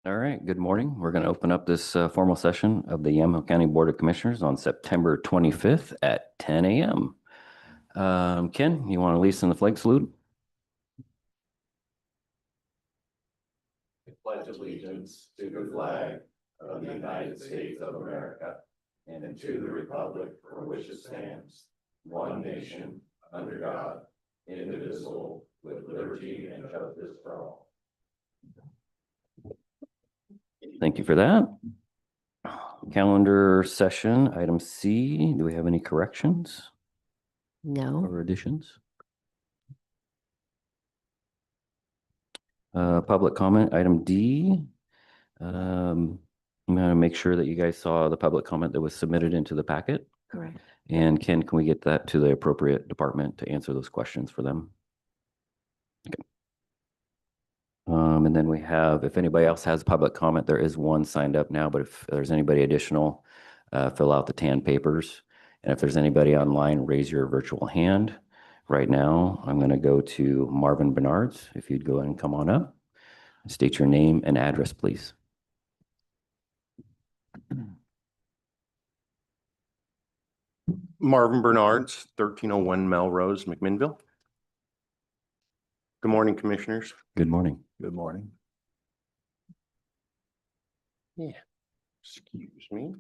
All right, good morning. We're going to open up this formal session of the Yamhill County Board of Commissioners on September 25th at 10 a.m. Ken, you want to lead us in the flag salute? I pledge allegiance to the flag of the United States of America and to the republic for which it stands, one nation, under God, indivisible, with liberty and justice for all. Thank you for that. Calendar session, item C. Do we have any corrections No. or additions? Public comment, item D. I'm going to make sure that you guys saw the public comment that was submitted into the packet. Correct. And Ken, can we get that to the appropriate department to answer those questions for them? Okay. And then we have, if anybody else has public comment, there is one signed up now, but if there's anybody additional, fill out the tan papers. And if there's anybody online, raise your virtual hand. Right now, I'm going to go to Marvin Bernards. If you'd go ahead and come on up, state your name and address, please. Marvin Bernards, 1301 Melrose, McMinnville. Good morning, commissioners. Good morning. Good morning. Excuse me.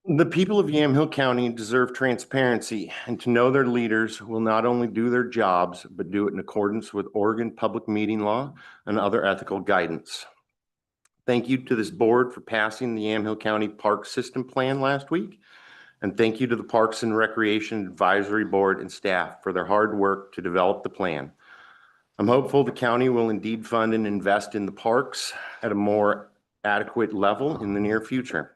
The people of Yamhill County deserve transparency and to know their leaders will not only do their jobs, but do it in accordance with Oregon public meeting law and other ethical guidance. Thank you to this board for passing the Yamhill County Park System Plan last week. And thank you to the Parks and Recreation Advisory Board and staff for their hard work to develop the plan. I'm hopeful the county will indeed fund and invest in the parks at a more adequate level in the near future.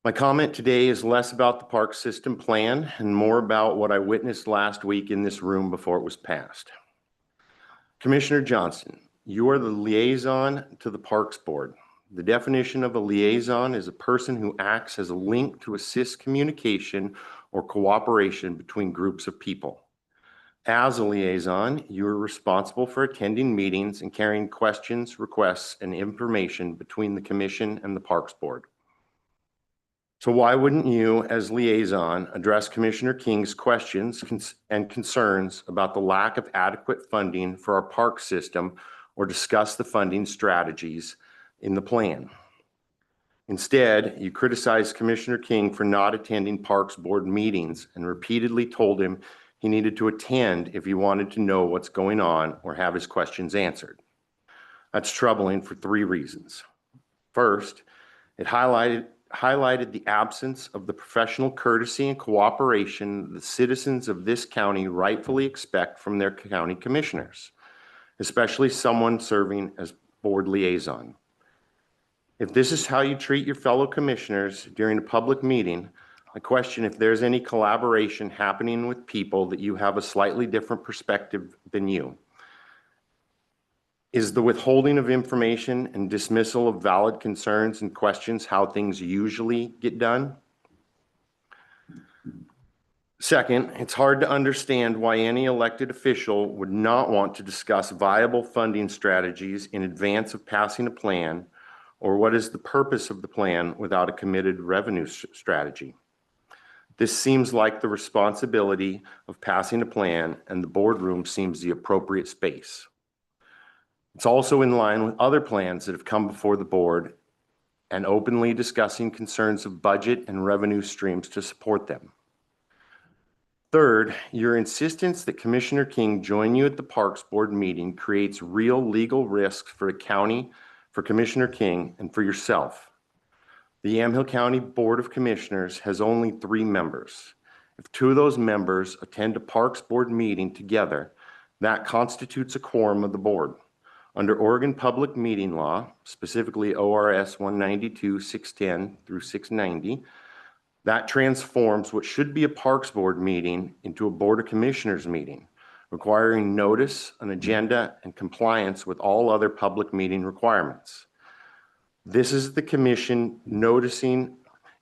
My comment today is less about the park system plan and more about what I witnessed last week in this room before it was passed. Commissioner Johnson, you are the liaison to the Parks Board. The definition of a liaison is a person who acts as a link to assist communication or cooperation between groups of people. As a liaison, you are responsible for attending meetings and carrying questions, requests, and information between the Commission and the Parks Board. So why wouldn't you, as liaison, address Commissioner King's questions and concerns about the lack of adequate funding for our park system or discuss the funding strategies in the plan? Instead, you criticized Commissioner King for not attending Parks Board meetings and repeatedly told him he needed to attend if he wanted to know what's going on or have his questions answered. That's troubling for three reasons. First, it highlighted the absence of the professional courtesy and cooperation the citizens of this county rightfully expect from their county commissioners, especially someone serving as board liaison. If this is how you treat your fellow commissioners during a public meeting, I question if there's any collaboration happening with people that you have a slightly different perspective than you. Is the withholding of information and dismissal of valid concerns and questions how things usually get done? Second, it's hard to understand why any elected official would not want to discuss viable funding strategies in advance of passing a plan, or what is the purpose of the plan without a committed revenue strategy. This seems like the responsibility of passing a plan, and the boardroom seems the appropriate space. It's also in line with other plans that have come before the board and openly discussing concerns of budget and revenue streams to support them. Third, your insistence that Commissioner King join you at the Parks Board meeting creates real legal risks for the county, for Commissioner King, and for yourself. The Yamhill County Board of Commissioners has only 3 members. If 2 of those members attend a Parks Board meeting together, that constitutes a quorum of the board. Under Oregon Public Meeting Law, specifically ORS 192-610 through 690, that transforms what should be a Parks Board meeting into a Board of Commissioners meeting, requiring notice, an agenda, and compliance with all other public meeting requirements. This is the commission noticing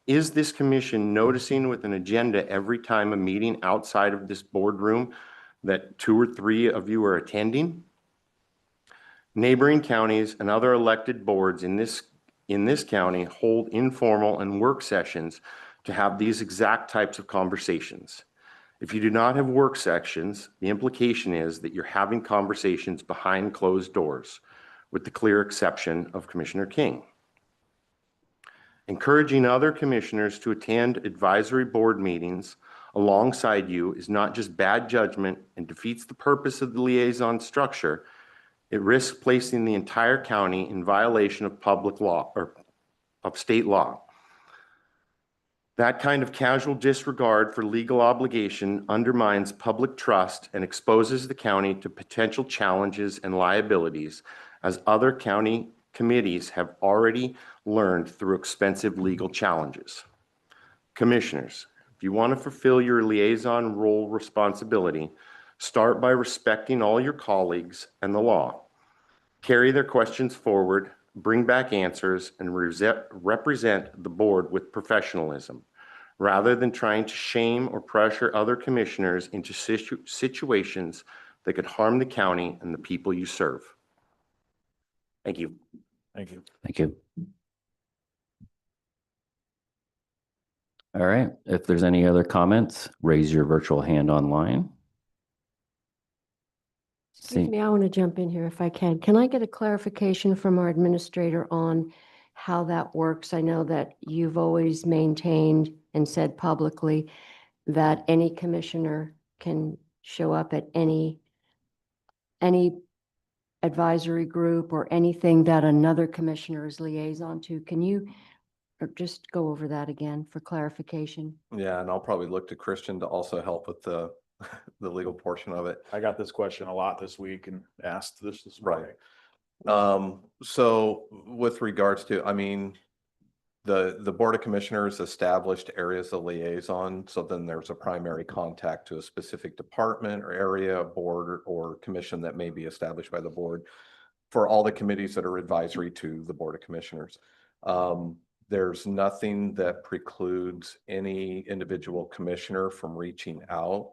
Is this commission noticing with an agenda every time a meeting outside of this boardroom that 2 or 3 of you are attending? Neighboring counties and other elected boards in this county hold informal and work sessions to have these exact types of conversations. If you do not have work sections, the implication is that you're having conversations behind closed doors, with the clear exception of Commissioner King. Encouraging other commissioners to attend advisory board meetings alongside you is not just bad judgment and defeats the purpose of the liaison structure. It risks placing the entire county in violation of public law or of state law. That kind of casual disregard for legal obligation undermines public trust and exposes the county to potential challenges and liabilities, as other county committees have already learned through expensive legal challenges. Commissioners, if you want to fulfill your liaison role responsibility, start by respecting all your colleagues and the law. Carry their questions forward, bring back answers, and represent the board with professionalism, rather than trying to shame or pressure other commissioners into situations that could harm the county and the people you serve. Thank you. Thank you. Thank you. All right, if there's any other comments, raise your virtual hand online. Excuse See, me, I want to jump in here if I can. Can I get a clarification from our administrator on how that works? I know that you've always maintained and said publicly that any commissioner can show up at any advisory group or anything that another commissioner is liaison to. Can you just go over that again for clarification? Yeah, and I'll probably look to Christian to also help with the the legal portion of it. I got this question a lot this week and asked this Right. morning. So with regards to, I mean, the Board of Commissioners established areas of liaison, so then there's a primary contact to a specific department or area, board or commission that may be established by the board for all the committees that are advisory to the Board of Commissioners. There's nothing that precludes any individual commissioner from reaching out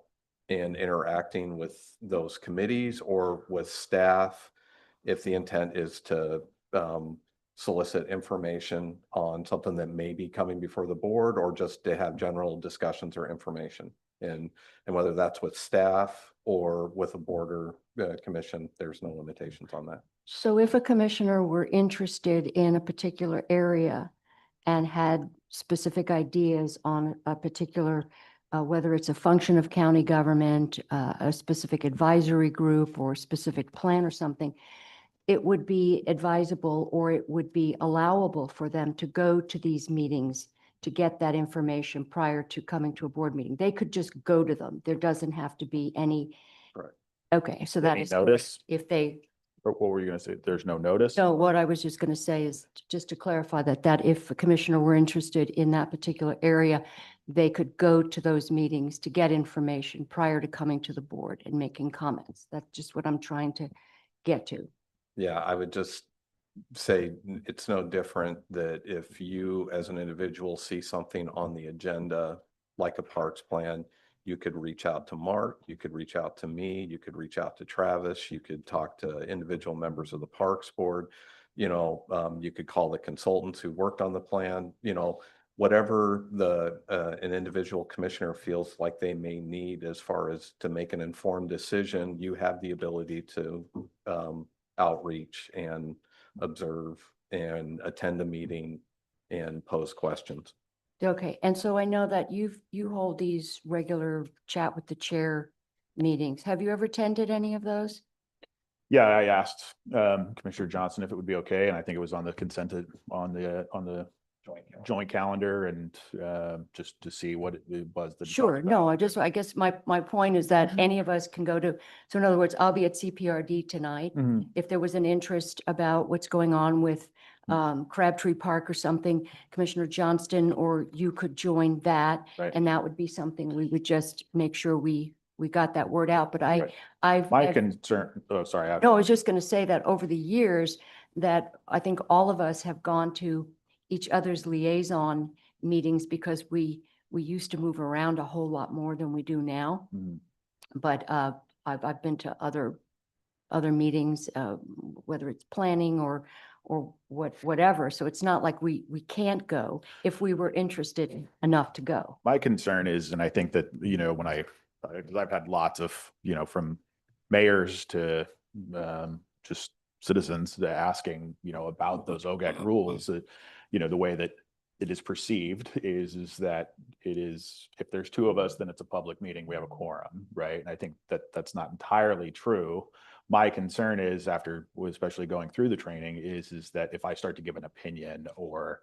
and interacting with those committees or with staff if the intent is to solicit information on something that may be coming before the board, or just to have general discussions or information. And whether that's with staff or with a board or commission, there's no limitations on that. So if a commissioner were interested in a particular area and had specific ideas on a particular, whether it's a function of county government, a specific advisory group or a specific plan or something, it would be advisable or it would be allowable for them to go to these meetings to get that information prior to coming to a board meeting. They could just go to them. There doesn't have to be any. Right. Okay, so that Any is correct. notice? If they, Or what were you gonna say? There's no notice? no, what I was just going to say is just to clarify that if a commissioner were interested in that particular area, they could go to those meetings to get information prior to coming to the board and making comments. That's just what I'm trying to get to. Yeah, I would just say it's no different that if you as an individual see something on the agenda, like a parks plan, you could reach out to Mark, you could reach out to me, you could reach out to Travis, you could talk to individual members of the Parks Board, you could call the consultants who worked on the plan, whatever an individual commissioner feels like they may need as far as to make an informed decision, you have the ability to outreach and observe and attend a meeting and pose questions. Okay, and so I know that you hold these regular chat with the chair meetings. Have you ever attended any of those? Yeah, I asked Commissioner Johnson if it would be okay, and I think it was on the on the joint calendar, and just to see what it was. that he Sure, talked no, about. I guess my point is that any of us can go to, so in other words, I'll be at CPRD tonight. Mhm. If there was an interest about what's going on with Crabtree Park or something, Commissioner Johnston or you could join that. Right. And that would be something we would just make sure we got that word out. But Right. I've. My concern, oh, sorry. No, I was just going to say that over the years that I think all of us have gone to each other's liaison meetings because we used to move around a whole lot more than we do now. Mhm. But I've been to other meetings, whether it's planning or whatever. So it's not like we can't go if we were interested enough to go. My concern is, and I think that, you know, when I've had lots of, you know, from mayors to just citizens that asking, you know, about those OGAC rules, that, you know, the way that it is perceived is that it is, if there's two of us, then it's a public meeting, we have a quorum, right? And I think that that's not entirely true. My concern is, after, especially going through the training, is that if I start to give an opinion or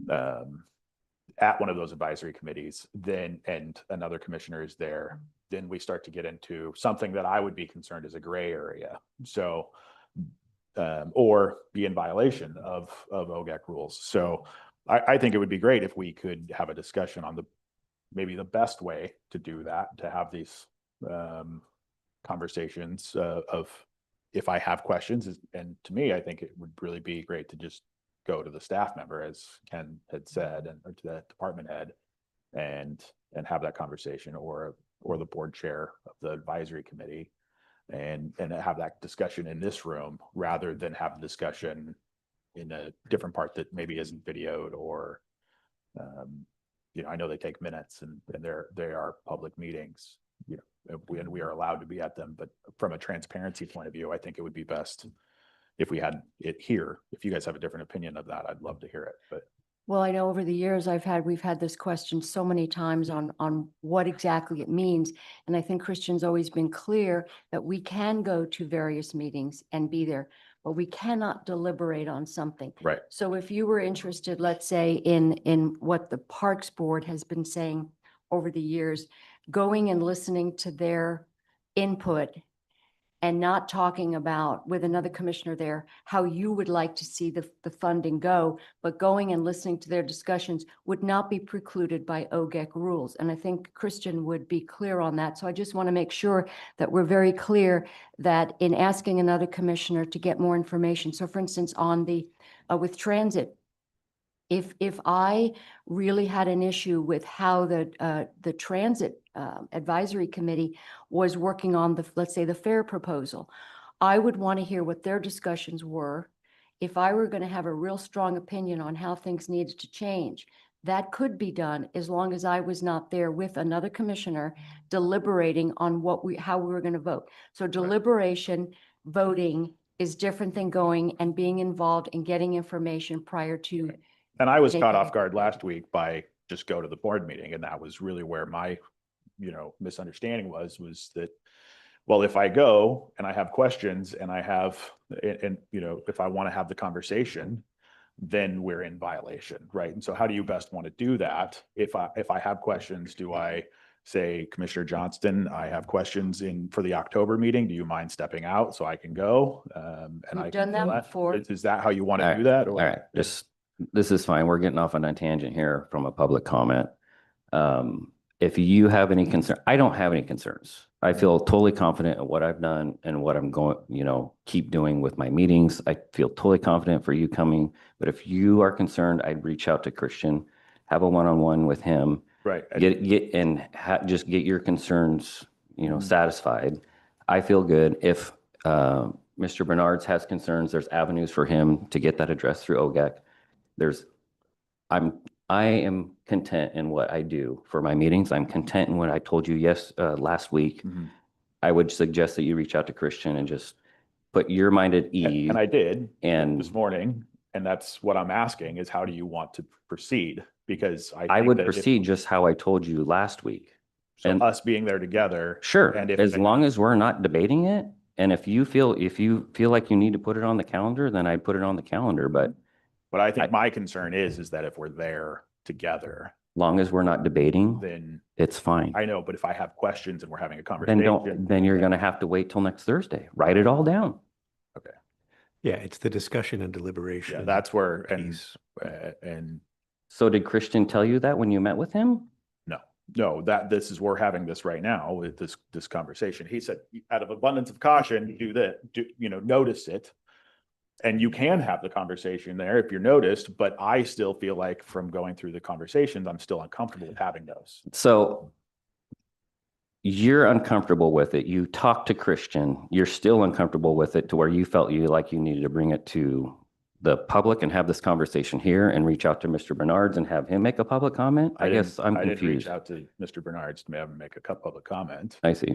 at one of those advisory committees, then, and another commissioner is there, then we start to get into something that I would be concerned is a gray area. So, or be in violation of OGAC rules. So I think it would be great if we could have a discussion on maybe the best way to do that, to have these conversations of if I have questions. And to me, I think it would really be great to just go to the staff member, as Ken had said, or to the department head, and have that conversation, or the board chair of the advisory committee, and have that discussion in this room, rather than have the discussion in a different part that maybe isn't videoed, or you know, I know they take minutes, and they are public meetings, you know, we are allowed to be at them, but from a transparency point of view, I think it would be best if we had it here. If you guys have a different opinion of that, I'd love to hear it, but. Well, I know over the years we've had this question so many times on what exactly it means. And I think Christian's always been clear that we can go to various meetings and be there, but we cannot deliberate on something. Right. So if you were interested, let's say, in what the Parks Board has been saying over the years, going and listening to their input and not talking about with another commissioner there, how you would like to see the funding go, but going and listening to their discussions would not be precluded by OGEC rules. And I think Christian would be clear on that. So I just want to make sure that we're very clear that in asking another commissioner to get more information. So for instance, on the, with transit, if I really had an issue with how the transit advisory committee was working on let's say the fare proposal, I would want to hear what their discussions were. If I were going to have a real strong opinion on how things needed to change, that could be done as long as I was not there with another commissioner deliberating on how we were going to vote. So deliberation, voting is different than going and being involved and getting information prior to. And I was caught off guard last week by just go to the board meeting. And that was really where my, you know, misunderstanding was that, well, if I go and I have questions and you know, if I want to have the conversation, then we're in violation, right? And so how do you best want to do that? If I have questions, do I say, Commissioner Johnston, I have questions for the October meeting. Do you mind stepping out so I can go? And We've done that before. Is that how you want All to right. do that? All right, this is fine. We're getting off on a tangent here from a public comment. If you have any concern, I don't have any concerns. I feel totally confident in what I've done and what I'm going, you know, keep doing with my meetings. I feel totally confident for you coming, but if you are concerned, I'd reach out to Christian, have a one-on-one with him. Right. Just get your concerns, you know, satisfied. I feel good. If Mr. Bernards has concerns, there's avenues for him to get that addressed through OGEC. I am content in what I do for my meetings. I'm content in what I told you last week. Mhm. I would suggest that you reach out to Christian and just put your mind at ease. And I did And this morning, and that's what I'm asking is, how do you want to proceed? Because I I think would that proceed just how I told you last week. so and- us being there together. Sure, And as long as we're not debating it, and if you feel like you need to put it on the calendar, then I'd put it on the calendar, but But I think my concern is that if we're there together, long as we're not debating, then it's fine. I know, but if I have questions and we're having a Then conversation. then you're gonna have to wait till next Thursday. Write it all down. Yeah, it's the discussion and deliberation. Yeah, that's where, piece. and So did Christian tell you that when you met with him? no, we're having this right now with this conversation. He said, out of abundance of caution, do that, notice it. And you can have the conversation there if you're noticed, but I still feel like from going through the conversations, I'm still uncomfortable with having those. So you're uncomfortable with it. You talked to Christian, you're still uncomfortable with it to where you felt you like you needed to bring it to the public and have this conversation here and reach out to Mr. Bernards and have him make a public comment? I guess I'm I didn't reach confused. out to Mr. Bernards to have him make a public comment. I see.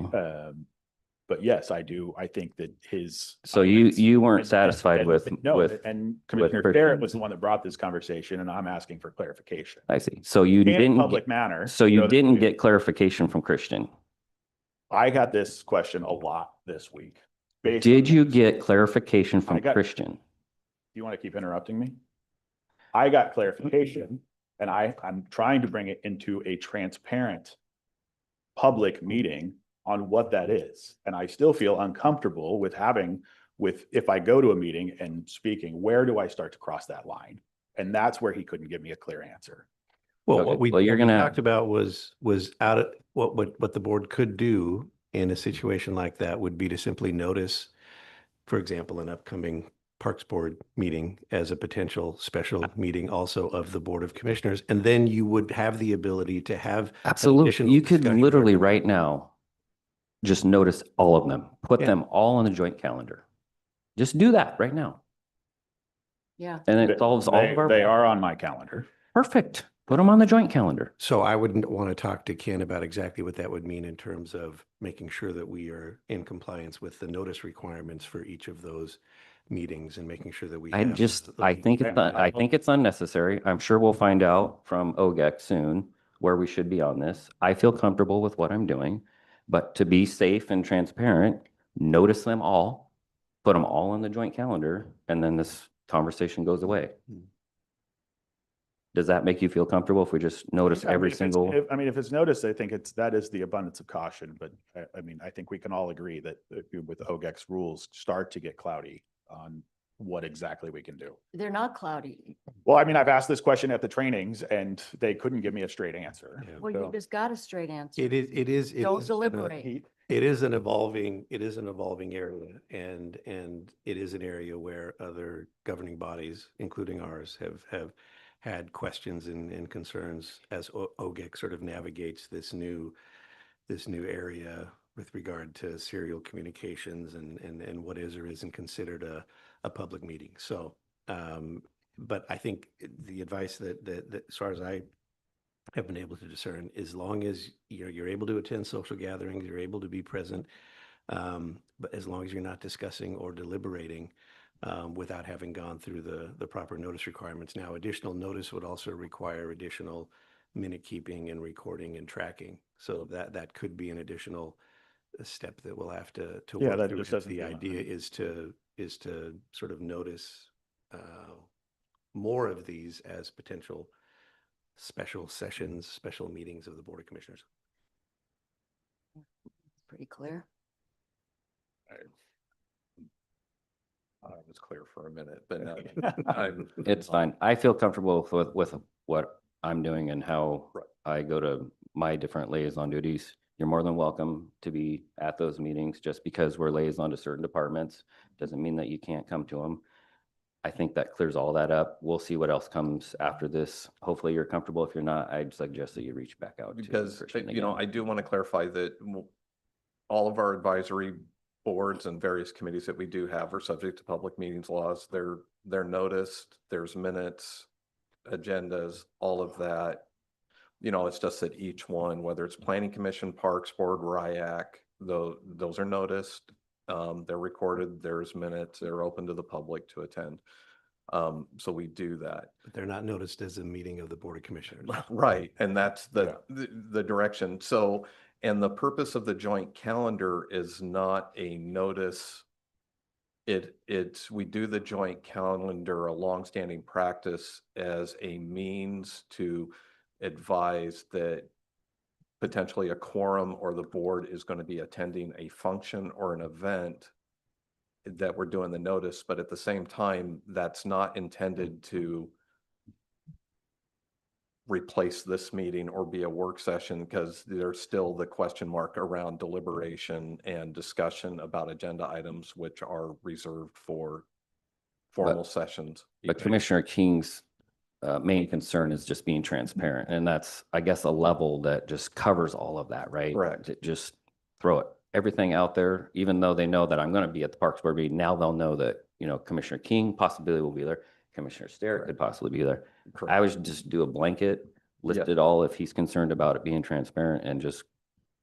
But yes, I do. I think that his. So you weren't and- satisfied and- with, No, with, and Commissioner Christian. Barrett was the one that brought this conversation and I'm asking for clarification. I see. So you In a didn't, public get- manner. so you that didn't we- get clarification from Christian. I got this question a lot this week. based Did on you this. get clarification from I got- Christian? Do you want to keep interrupting me? I got clarification and I'm trying to bring it into a transparent public meeting on what that is. And I still feel uncomfortable with if I go to a meeting and speaking, where do I start to cross that line? And that's where he couldn't give me a clear answer. Well, Okay, what we well, you're what we gonna- talked about was out of what the board could do in a situation like that would be to simply notice, for example, an upcoming Parks Board meeting as a potential special meeting also of the Board of Commissioners. And then you would have the ability to have Absolutely. additional You could discussion. literally right now just notice all of them, put Yeah. them all on the joint calendar. Just do that right now. Yeah. And it solves all of our. They are on my calendar. Perfect. Put them on the joint calendar. So I wouldn't want to talk to Ken about exactly what that would mean in terms of making sure that we are in compliance with the notice requirements for each of those meetings and making sure that we. I have just, the- I think it's, I think it's unnecessary. I'm sure we'll find out from OGEC soon where we should be on this. I feel comfortable with what I'm doing, but to be safe and transparent, notice them all, put them all on the joint calendar, and then this conversation goes away. Does that make you feel comfortable if we just notice Yeah, I mean, every if it's- single? if it's noticed, I think that is the abundance of caution, but I mean, I think we can all agree that with OGEC's rules start to get cloudy on what exactly we can do. They're not cloudy. Well, I mean, I've asked this question at the trainings and they couldn't give me a straight answer. Yeah. Well, So- you just got a straight answer. It is. Don't deliberate. It is an evolving area and it is an area where other governing bodies, including ours, have had questions and concerns as OGEC sort of navigates this new area with regard to serial communications and what is or isn't considered a public meeting. So, but I think the advice that as far as I have been able to discern, as long as you're able to attend social gatherings, you're able to be present, but as long as you're not discussing or deliberating without having gone through the proper notice requirements. Now, additional notice would also require additional minute keeping and recording and tracking. So that could be an additional step that we'll have to Yeah, work that through. just If doesn't the feel like idea is to sort of notice more of these as potential special sessions, special meetings of the Board of Commissioners. Pretty clear. I was clear for a minute, but now I'm. It's fine. I feel comfortable with what I'm doing and how Right. I go to my different liaison duties. You're more than welcome to be at those meetings. Just because we're liaison to certain departments doesn't mean that you can't come to them. I think that clears all that up. We'll see what else comes after this. Hopefully you're comfortable. If you're not, I'd suggest that you reach back out. to Because, Christian you know, again. I do want to clarify that all of our advisory boards and various committees that we do have are subject to public meetings laws. They're noticed, there's minutes, agendas, all of that. You know, it's just that each one, whether it's Planning Commission, Parks Board, RIAC, those are noticed. They're recorded, there's minutes, they're open to the public to attend. So we do that. But they're not noticed as a meeting of the Board of Commissioners. Right, and that's the direction. So, and the purpose of the joint calendar is not a notice. We do the joint calendar, a longstanding practice, as a means to advise that potentially a quorum or the board is going to be attending a function or an event that we're doing the notice, but at the same time, that's not intended to replace this meeting or be a work session, because there's still the question mark around deliberation and discussion about agenda items, which are reserved for formal sessions. But evening. Commissioner King's main concern is just being transparent. And that's, I guess, a level that just covers all of that, right? Correct. Just throw it, everything out there, even though they know that I'm going to be at the Parks Board meeting. Now they'll know that, Commissioner King possibly will be there. Commissioner Sterrett could possibly be there. I Correct. would just do a blanket, list Yeah. it all if he's concerned about it being transparent and just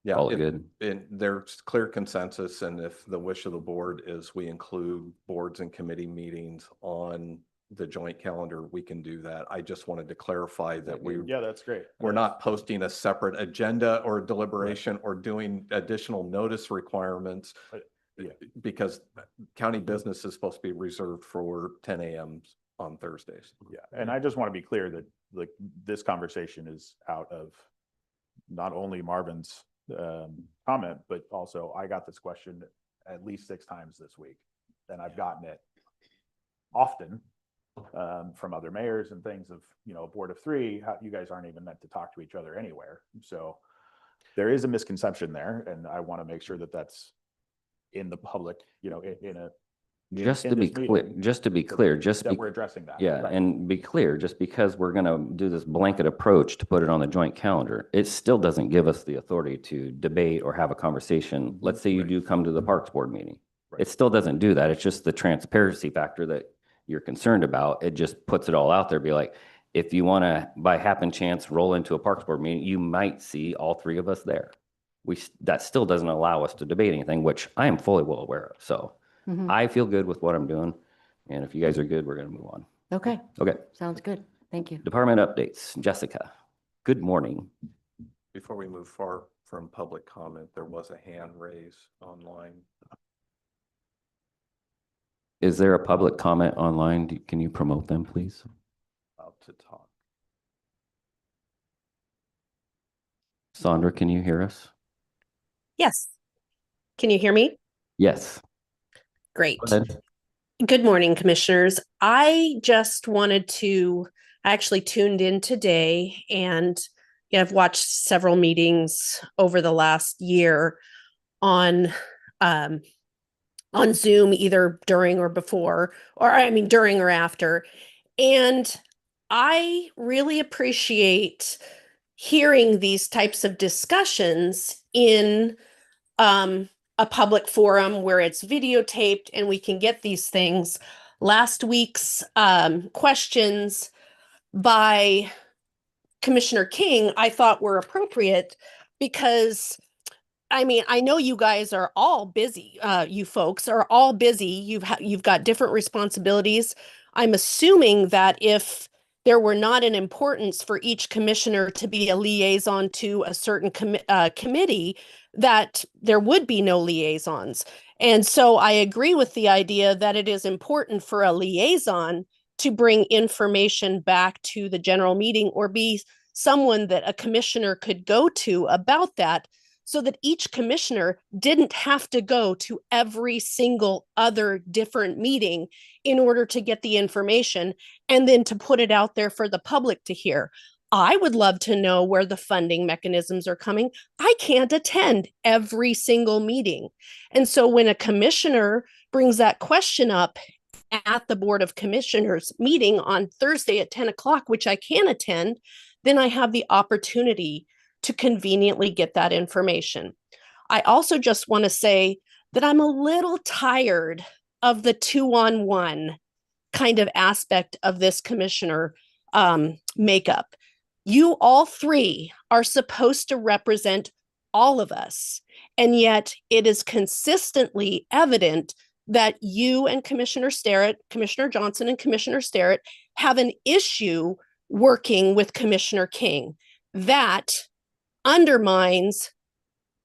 Yeah, call it good. and there's clear consensus, and if the wish of the board is we include boards and committee meetings on the joint calendar, we can do that. I just wanted to clarify that Yeah, that's great. we're not posting a separate agenda or deliberation or doing additional notice requirements. Yeah. Because county business is supposed to be reserved for 10 a.m. on Thursdays. Yeah, and I just want to be clear that like this conversation is out of not only Marvin's comment, but also I got this question at least 6 times this week, and I've gotten it often from other mayors and things of, a board of 3, how you guys aren't even meant to talk to each other anywhere. So there is a misconception there, and I want to make sure that that's in the public, in a Just in to be this clear, meeting, just to be so clear, just that be, we're addressing that. yeah, Right. and be clear, just because we're going to do this blanket approach to put it on the joint calendar, it still doesn't give us the authority to debate or have a conversation. Let's say you Right. do come to the Parks Board meeting. Right. It still doesn't do that. It's just the transparency factor that you're concerned about. It just puts it all out there. Be like, if you want to, by happen chance, roll into a Parks Board meeting, you might see all 3 of us there. That still doesn't allow us to debate anything, which I am fully well aware of. So Mhm. I feel good with what I'm doing. And if you guys are good, we're going to move on. Okay, Okay. sounds good. Thank you. Department updates. Jessica, good morning. Before we move far from public comment, there was a hand raise online. Is there a public comment online? Can you promote them, please? Out to talk. Sandra, can you hear us? Yes. Can you hear me? Yes. Great. Go ahead. Good morning, commissioners. I actually tuned in today, and I've watched several meetings over the last year on Zoom, either during or before, during or after. And I really appreciate hearing these types of discussions in a public forum where it's videotaped and we can get these things. Last week's questions by Commissioner King, I thought were appropriate because I know you guys are all busy. You folks are all busy. You've got different responsibilities. I'm assuming that if there were not an importance for each commissioner to be a liaison to a certain committee, that there would be no liaisons. And so I agree with the idea that it is important for a liaison to bring information back to the general meeting or be someone that a commissioner could go to about that, so that each commissioner didn't have to go to every single other different meeting in order to get the information and then to put it out there for the public to hear. I would love to know where the funding mechanisms are coming. I can't attend every single meeting. And so when a commissioner brings that question up at the Board of Commissioners meeting on Thursday at 10 o'clock, which I can attend, then I have the opportunity to conveniently get that information. I also just want to say that I'm a little tired of the 2-on-1 kind of aspect of this commissioner makeup. You all 3 are supposed to represent all of us, and yet it is consistently evident that you and Commissioner Sterrett, Commissioner Johnson and Commissioner Sterrett have an issue working with Commissioner King. That undermines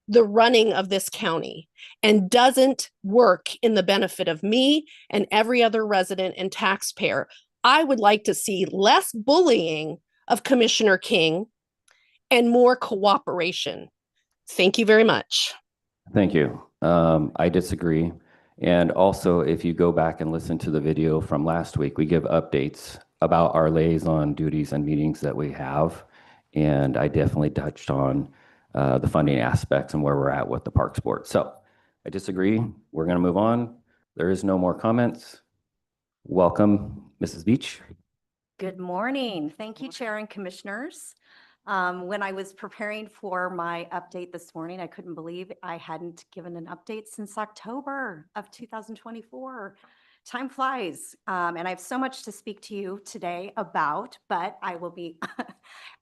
the running of this county and doesn't work in the benefit of me and every other resident and taxpayer. I would like to see less bullying of Commissioner King and more cooperation. Thank you very much. Thank you. I disagree. And also, if you go back and listen to the video from last week, we give updates about our liaison duties and meetings that we have. And I definitely touched on the funding aspects and where we're at with the Parks Board. So I disagree. We're going to move on. There is no more comments. Welcome, Mrs. Beach. Good morning. Thank you, Chair and Commissioners. When I was preparing for my update this morning, I couldn't believe I hadn't given an update since October of 2024. Time flies, and I have so much to speak to you today about, but I will be,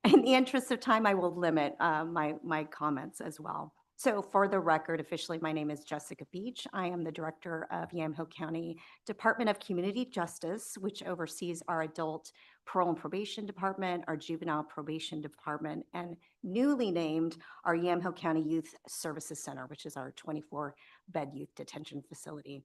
in the interest of time, I will limit my comments as well. So for the record, officially, my name is Jessica Beach. I am the Director of Yamhill County Department of Community Justice, which oversees our adult parole and probation department, our juvenile probation department, and newly named our Yamhill County Youth Services Center, which is our 24-bed youth detention facility.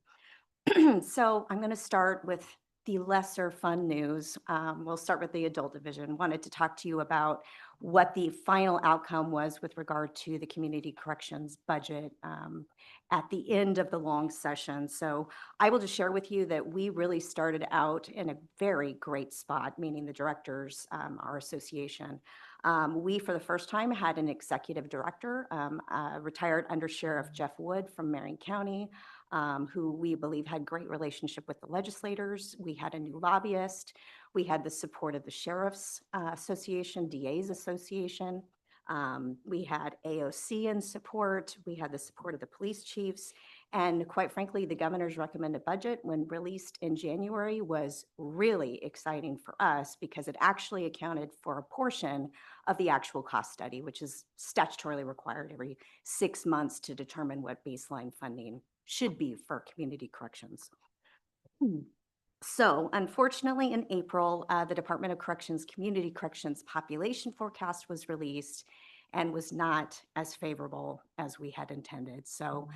So I'm going to start with the lesser fun news. We'll start with the adult division. Wanted to talk to you about what the final outcome was with regard to the community corrections budget at the end of the long session. So I will just share with you that we really started out in a very great spot, meaning the directors, our association. We, for the first time, had an executive director, retired Under Sheriff Jeff Wood from Marion County, who we believe had great relationship with the legislators. We had a new lobbyist. We had the support of the Sheriff's Association, DA's Association. We had AOC in support. We had the support of the police chiefs. And quite frankly, the governor's recommended budget, when released in January, was really exciting for us because it actually accounted for a portion of the actual cost study, which is statutorily required every 6 months to determine what baseline funding should be for community corrections. So unfortunately, in April, the Department of Corrections Community Corrections population forecast was released and was not as favorable as we had intended. So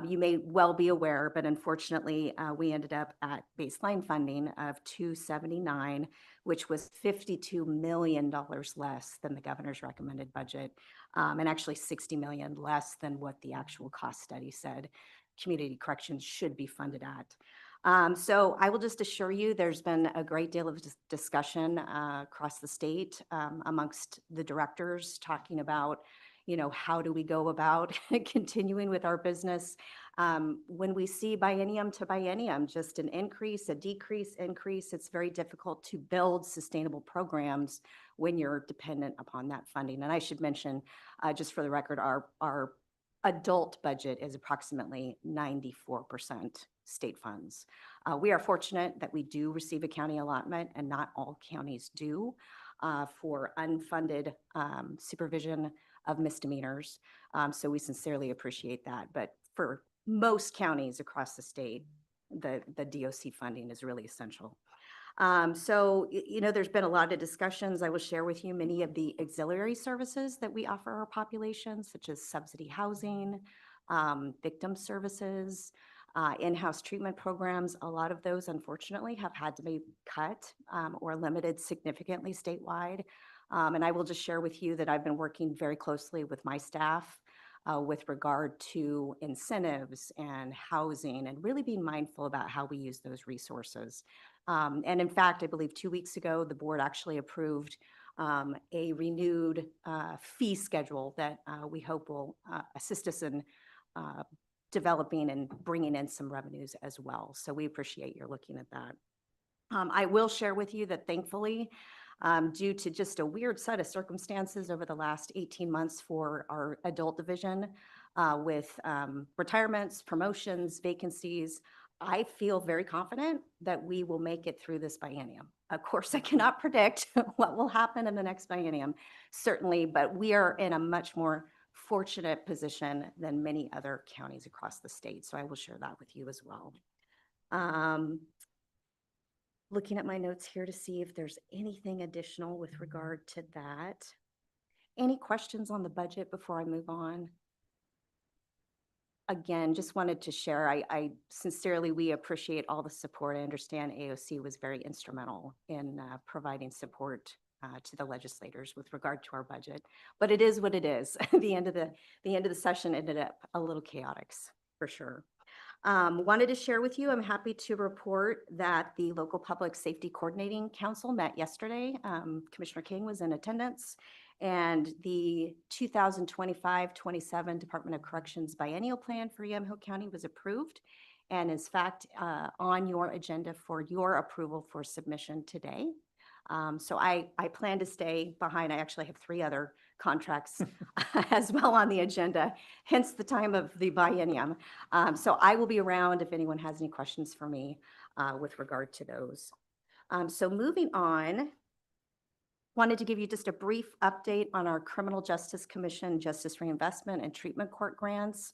you may well be aware, but unfortunately, we ended up at baseline funding of 279, which was $52 million less than the governor's recommended budget, and actually 60 million less than what the actual cost study said community corrections should be funded at. So I will just assure you, there's been a great deal of discussion across the state amongst the directors talking about, how do we go about continuing with our business when we see biennium to biennium, just an increase, a decrease, increase. It's very difficult to build sustainable programs when you're dependent upon that funding. And I should mention, just for the record, our adult budget is approximately 94% state funds. We are fortunate that we do receive a county allotment, and not all counties do, for unfunded supervision of misdemeanors. So we sincerely appreciate that. But for most counties across the state, the DOC funding is really essential. So, there's been a lot of discussions. I will share with you many of the auxiliary services that we offer our population, such as subsidy housing, victim services, in-house treatment programs. A lot of those, unfortunately, have had to be cut or limited significantly statewide. And I will just share with you that I've been working very closely with my staff with regard to incentives and housing, and really being mindful about how we use those resources. And in fact, I believe 2 weeks ago, the board actually approved a renewed fee schedule that we hope will assist us in developing and bringing in some revenues as well. So we appreciate your looking at that. I will share with you that thankfully, due to just a weird set of circumstances over the last 18 months for our adult division with retirements, promotions, vacancies, I feel very confident that we will make it through this biennium. Of course, I cannot predict what will happen in the next biennium, certainly, but we are in a much more fortunate position than many other counties across the state. So I will share that with you as well. Looking at my notes here to see if there's anything additional with regard to that. Any questions on the budget before I move on? Again, just wanted to share, I sincerely, we appreciate all the support. I understand AOC was very instrumental in providing support to the legislators with regard to our budget, but it is what it is. The end of the session ended up a little chaotic, for sure. Wanted to share with you, I'm happy to report that the Local Public Safety Coordinating Council met yesterday. Commissioner King was in attendance, and the 2025-27 Department of Corrections biennial plan for Yamhill County was approved. and is fact on your agenda for your approval for submission today. So I plan to stay behind. I actually have 3 other contracts as well on the agenda, hence the time of the biennium. So I will be around if anyone has any questions for me with regard to those. So moving on, wanted to give you just a brief update on our Criminal Justice Commission Justice Reinvestment and Treatment Court grants.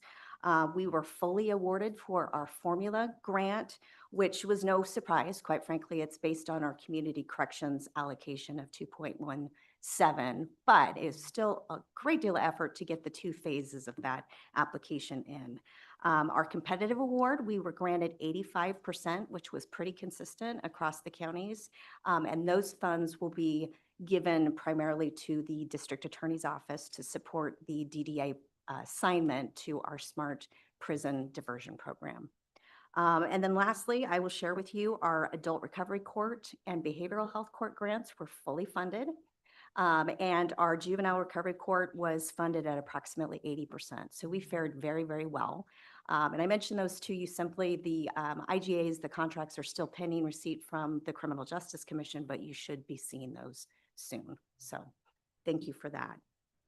We were fully awarded for our formula grant, which was no surprise. Quite frankly, it's based on our community corrections allocation of 2.17, but it's still a great deal of effort to get the 2 phases of that application in. Our competitive award, we were granted 85%, which was pretty consistent across the counties. And those funds will be given primarily to the district attorney's office to support the DDA assignment to our SMART prison diversion program. And then lastly, I will share with you our adult recovery court and behavioral health court grants were fully funded. And our juvenile recovery court was funded at approximately 80%. So we fared very, very well. And I mentioned those to you simply. The IGAs, the contracts are still pending receipt from the Criminal Justice Commission, but you should be seeing those soon. So thank you for that.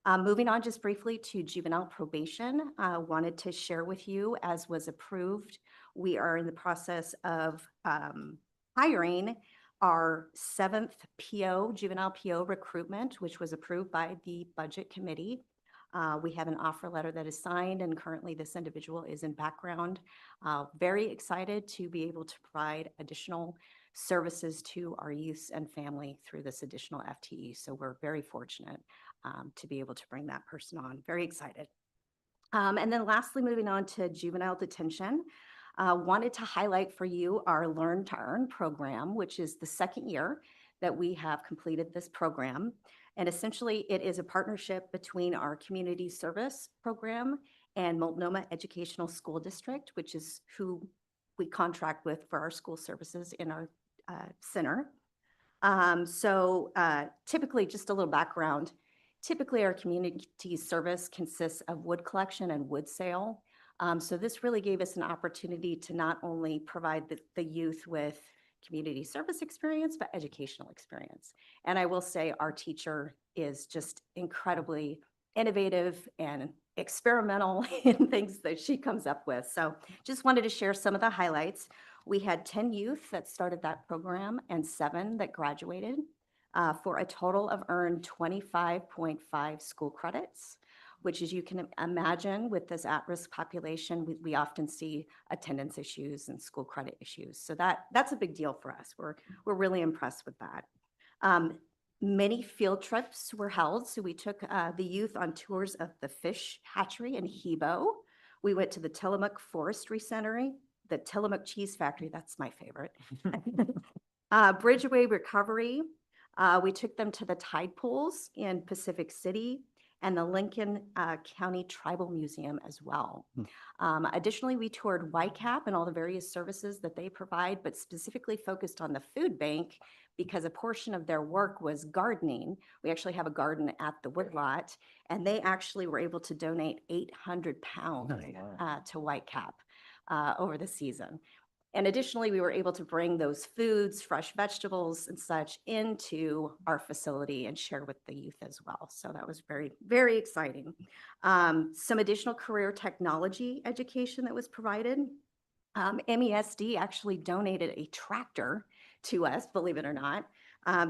Moving on just briefly to juvenile probation, wanted to share with you, as was approved, we are in the process of hiring our 7th PO, juvenile PO recruitment, which was approved by the Budget Committee. We have an offer letter that is signed, and currently this individual is in background. Very excited to be able to provide additional services to our youth and family through this additional FTE. So we're very fortunate to be able to bring that person on. Very excited. And then lastly, moving on to juvenile detention, wanted to highlight for you our Learn to Earn program, which is the 2nd year that we have completed this program. And essentially, it is a partnership between our community service program and Multnomah Educational School District, which is who we contract with for our school services in our center. Typically, just a little background, typically our community service consists of wood collection and wood sale. So this really gave us an opportunity to not only provide the youth with community service experience, but educational experience. And I will say our teacher is just incredibly innovative and experimental in things that she comes up with. So just wanted to share some of the highlights. We had 10 youth that started that program and 7 that graduated for a total of earned 25.5 school credits, which, as you can imagine, with this at-risk population, we often see attendance issues and school credit issues. So that's a big deal for us. We're really impressed with that. Many field trips were held. So we took the youth on tours of the fish hatchery in Hebo. We went to the Tillamook Forestry Center, the Tillamook Cheese Factory, that's my favorite. Bridgeway Recovery. We took them to the tide pools in Pacific City and the Lincoln County Tribal Museum as well. Additionally, we toured YCAP and all the various services that they provide, but specifically focused on the food bank because a portion of their work was gardening. We actually have a garden at the woodlot, and they actually were able to donate 800 pounds to YCAP over the season. And additionally, we were able to bring those foods, fresh vegetables and such into our facility and share with the youth as well. So that was very, very exciting. Some additional career technology education that was provided. MESD actually donated a tractor to us, believe it or not.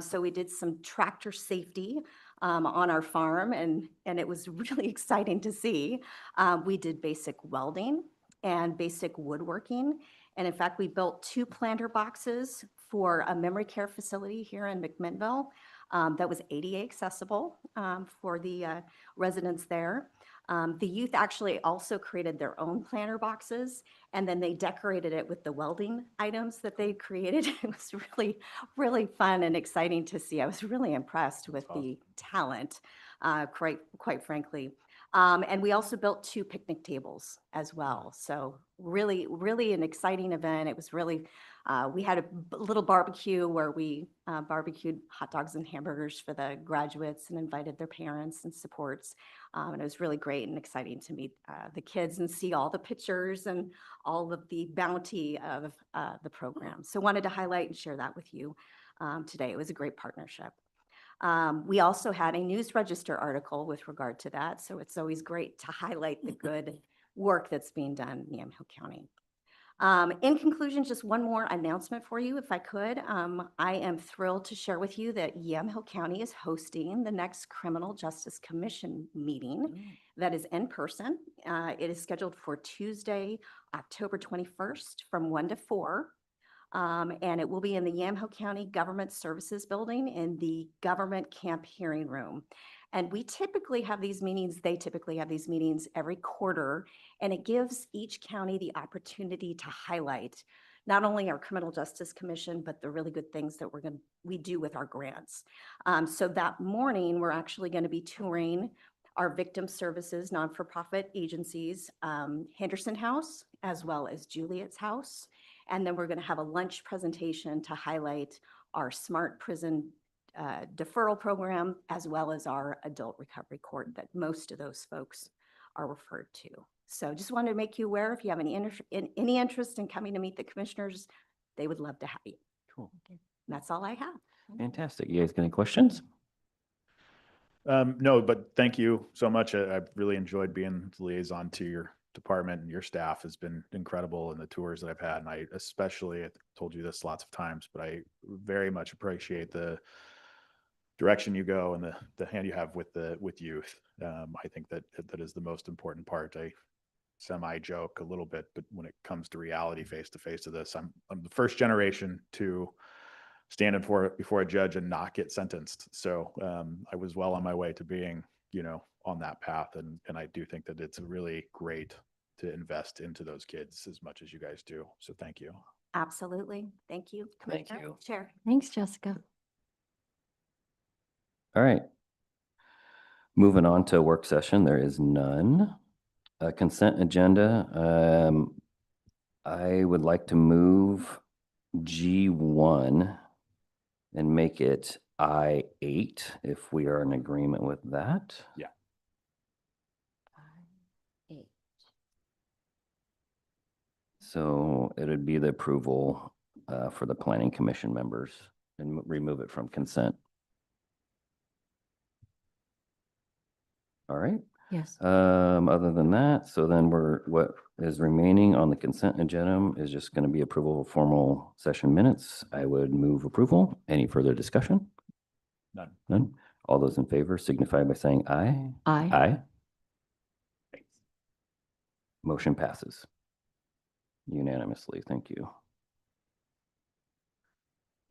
So we did some tractor safety on our farm, and it was really exciting to see. We did basic welding and basic woodworking. And in fact, we built 2 planter boxes for a memory care facility here in McMinnville that was ADA accessible for the residents there. The youth actually also created their own planter boxes, and then they decorated it with the welding items that they created. It was really, really fun and exciting to see. I was really impressed with the talent, quite frankly. And we also built 2 picnic tables as well. So really, really an exciting event. It was really, we had a little barbecue where we barbecued hot dogs and hamburgers for the graduates and invited their parents and supports. And it was really great and exciting to meet the kids and see all the pictures and all of the bounty of the program. So wanted to highlight and share that with you today. It was a great partnership. We also had a News Register article with regard to that, so it's always great to highlight the good work that's being done in Yamhill County. In conclusion, just one more announcement for you, if I could. I am thrilled to share with you that Yamhill County is hosting the next Criminal Justice Commission meeting that is in person. It is scheduled for Tuesday, October 21st from 1 to 4. And it will be in the Yamhill County Government Services Building in the Government Camp Hearing Room. And we typically have these meetings, they typically have these meetings every quarter, and it gives each county the opportunity to highlight not only our Criminal Justice Commission, but the really good things that we do with our grants. So that morning, we're actually going to be touring our victim services, non-for-profit agencies, Henderson House, as well as Juliet's House. And then we're going to have a lunch presentation to highlight our Smart Prison deferral program, as well as our adult recovery court that most of those folks are referred to. So just wanted to make you aware, if you have any interest in coming to meet the commissioners, they would love to have you. Cool. And that's all I have. Fantastic. You guys got any questions? No, but thank you so much. I've really enjoyed being the liaison to your department, and your staff has been incredible in the tours that I've had. And I especially, I told you this lots of times, but I very much appreciate the direction you go and the hand you have with youth. I think that is the most important part. I semi-joke a little bit, but when it comes to reality, face to face to this, I'm the first generation to stand before a judge and not get sentenced. So I was well on my way to being, on that path. And I do think that it's really great to invest into those kids as much as you guys do. So thank you. Absolutely. Thank you. Thank Commissioner. you. Chair. Thanks, Jessica. All right. Moving on to work session, there is none. Consent agenda. I would like to move G1 and make it I8 if we are in agreement with that. Yeah. 8. So it would be the approval for the planning commission members and remove it from consent. All right. Yes. Other than that, so then what is remaining on the consent agenda is just going to be approval of formal session minutes. I would move approval. Any further discussion? None. None. All those in favor signify by saying aye. Aye. Aye. Motion passes unanimously. Thank you.